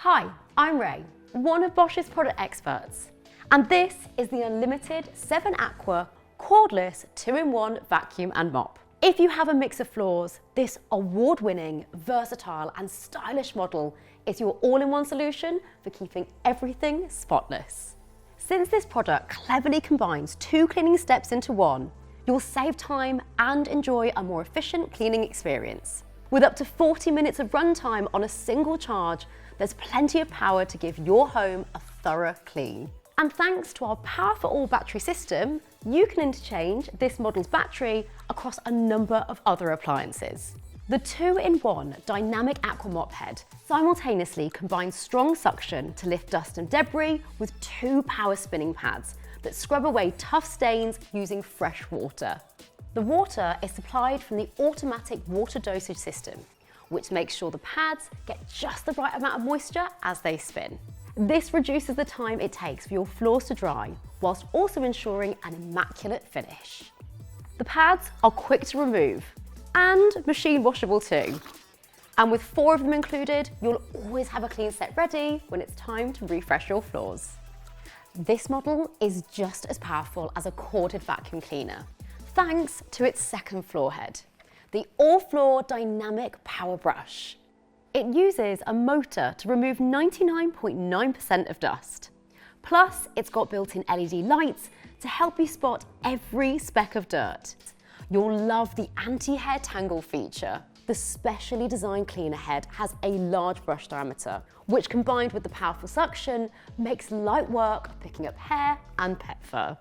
Hi, I'm Ray, one of Bosch's product experts, and this is the Unlimited 7 Aqua Cordless 2-in-1 Vacuum and Mop. If you have a mix of floors, this award-winning, versatile and stylish model is your all-in-one solution for keeping everything spotless. Since this product cleverly combines 2 cleaning steps into one, you'll save time and enjoy a more efficient cleaning experience. With up to 40 minutes of runtime on a single charge, there's plenty of power to give your home a thorough clean. And thanks to our Power for All battery system, you can interchange this model's battery across a number of other appliances. The 2-in-1 DynamicAqua mop head simultaneously combines strong suction to lift dust and debris with 2 power spinning pads that scrub away tough stains using fresh water. The water is supplied from the automatic water dosage system, which makes sure the pads get just the right amount of moisture as they spin. This reduces the time it takes for your floors to dry, whilst also ensuring an immaculate finish. The pads are quick to remove and machine washable too. And with 4 of them included, you'll always have a clean set ready when it's time to refresh your floors. This model is just as powerful as a corded vacuum cleaner, thanks to its second floor head, the AllFloor DynamicPower Brush. It uses a motor to remove 99.9% of dust. Plus, it's got built-in LED lights to help you spot every speck of dirt. You'll love the anti-hair tangle feature. The specially designed cleaner head has a large brush diameter, which combined with the powerful suction, makes light work of picking up hair and pet fur.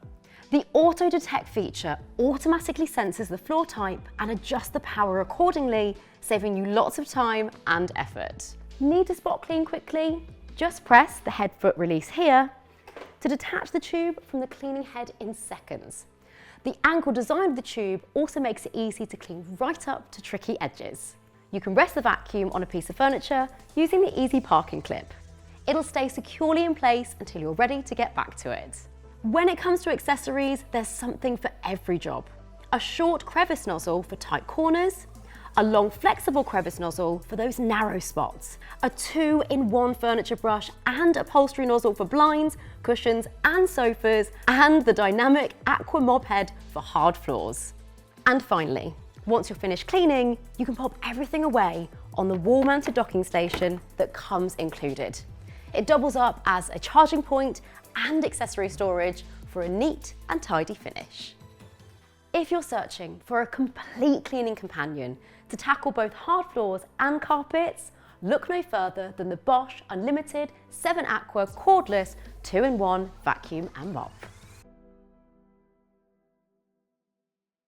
The Auto Detect feature automatically senses the floor type and adjusts the power accordingly, saving you lots of time and effort. Need to spot clean quickly? Just press the head foot release here to detach the tube from the cleaning head in seconds. The angled design of the tube also makes it easy to clean right up to tricky edges. You can rest the vacuum on a piece of furniture using the easy parking clip. It'll stay securely in place until you're ready to get back to it. When it comes to accessories, there's something for every job. A short crevice nozzle for tight corners, a long flexible crevice nozzle for those narrow spots, a 2-in-1 furniture brush and upholstery nozzle for blinds, cushions and sofas, and the DynamicAqua mop head for hard floors. And finally, once you're finished cleaning, you can pop everything away on the wall-mounted docking station that comes included. It doubles up as a charging point and accessory storage for a neat and tidy finish. If you're searching for a complete cleaning companion to tackle both hard floors and carpets, look no further than the Bosch Unlimited 7 Aqua Cordless 2-in-1 Vacuum and Mop.